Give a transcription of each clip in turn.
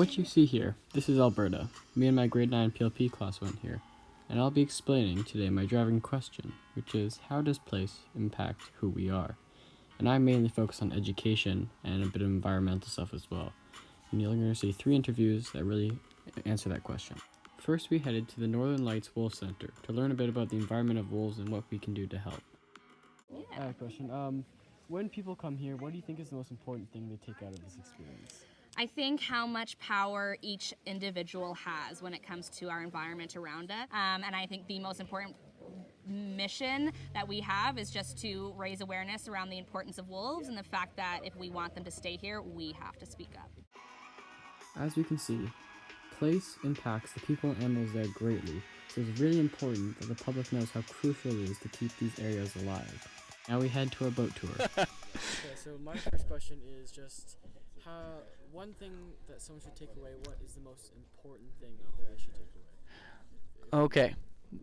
What you see here, this is Alberta. Me and my grade 9 PLP class went here, and I'll be explaining today my driving question, which is how does place impact who we are? And I mainly focus on education and a bit of environmental stuff as well. And you're going to see 3 interviews that really answer that question. First, we headed to the Northern Lights Wolf Center to learn a bit about the environment of wolves and what we can do to help. Yeah. I have a question. When people come here, what do you think is the most important thing they take out of this experience? I think how much power each individual has when it comes to our environment around us. And I think the most important mission that we have is just to raise awareness around the importance of wolves and the fact that if we want them to stay here, we have to speak up. As we can see, place impacts the people and animals there greatly, so it's really important that the public knows how crucial it is to keep these areas alive. Now we head to our boat tour. Okay, so my first question is just one thing that someone should take away. What is the most important thing that I should take away? Okay.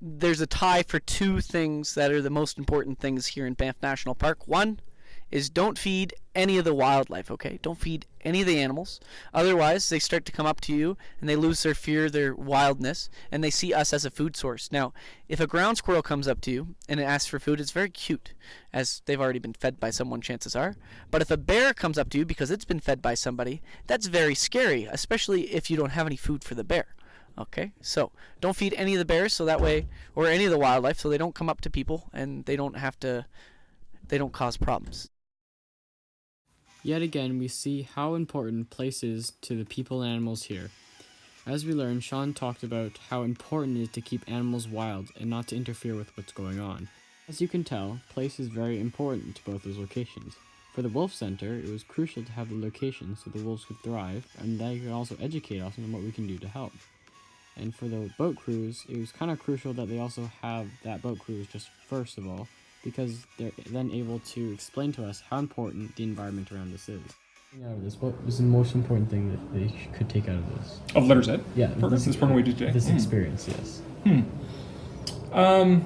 There's a tie for 2 things that are the most important things here in Banff National Park. One is don't feed any of the wildlife, okay? Don't feed any of the animals. Otherwise, they start to come up to you and they lose their fear, their wildness, and they see us as a food source. Now, if a ground squirrel comes up to you and it asks for food, it's very cute, as they've already been fed by someone, chances are. But if a bear comes up to you because it's been fed by somebody, that's very scary, especially if you don't have any food for the bear. Okay, so don't feed any of the bears so that way, or any of the wildlife, so they don't come up to people and they don't cause problems. Yet again, we see how important place is to the people and animals here. As we learned, Sean talked about how important it is to keep animals wild and not to interfere with what's going on. As you can tell, place is very important to both those locations. For the Wolf Center, it was crucial to have the location so the wolves could thrive, and they could also educate us on what we can do to help. And for the boat cruise, it was kind of crucial that they also have that boat cruise just first of all, because they're then able to explain to us how important the environment around us is. Out of this, what was the most important thing that they could take out of this? Of letters Ed? Yeah, this program we did today. This experience, yes. I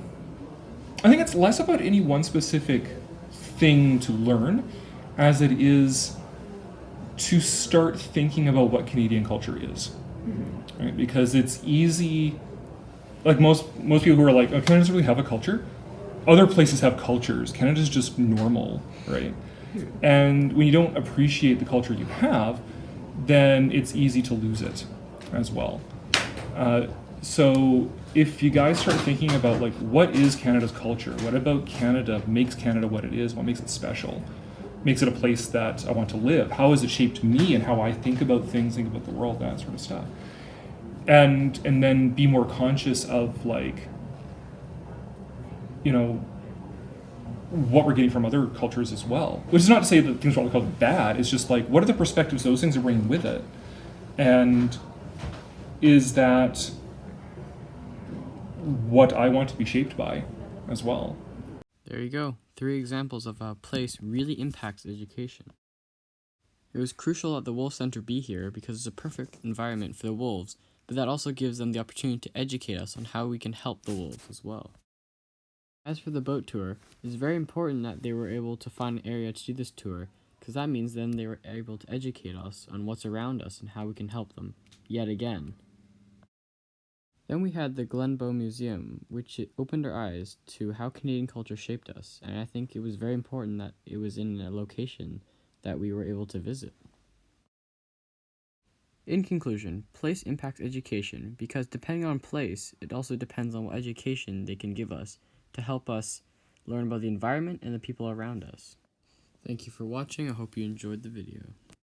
think it's less about any one specific thing to learn as it is to start thinking about what Canadian culture is. Right? Because it's easy, like most people who are like, oh, Canada doesn't really have a culture. Other places have cultures. Canada's just normal, right? And when you don't appreciate the culture you have, then it's easy to lose it as well. So if you guys start thinking about like, what is Canada's culture? What about Canada makes Canada what it is? What makes it special? Makes it a place that I want to live? How has it shaped me and how I think about things, think about the world, that sort of stuff? And then be more conscious of like, you know, what we're getting from other cultures as well. Which is not to say that things are all called bad. It's just like, what are the perspectives those things are bringing with it? And is that what I want to be shaped by as well? There you go. 3 examples of how place really impacts education. It was crucial that the Wolf Center be here because it's a perfect environment for the wolves, but that also gives them the opportunity to educate us on how we can help the wolves as well. As for the boat tour, it's very important that they were able to find an area to do this tour, because that means then they were able to educate us on what's around us and how we can help them, yet again. Then we had the Glenbow Museum, which opened our eyes to how Canadian culture shaped us, and I think it was very important that it was in a location that we were able to visit. In conclusion, place impacts education because depending on place, it also depends on what education they can give us to help us learn about the environment and the people around us. Thank you for watching. I hope you enjoyed the video.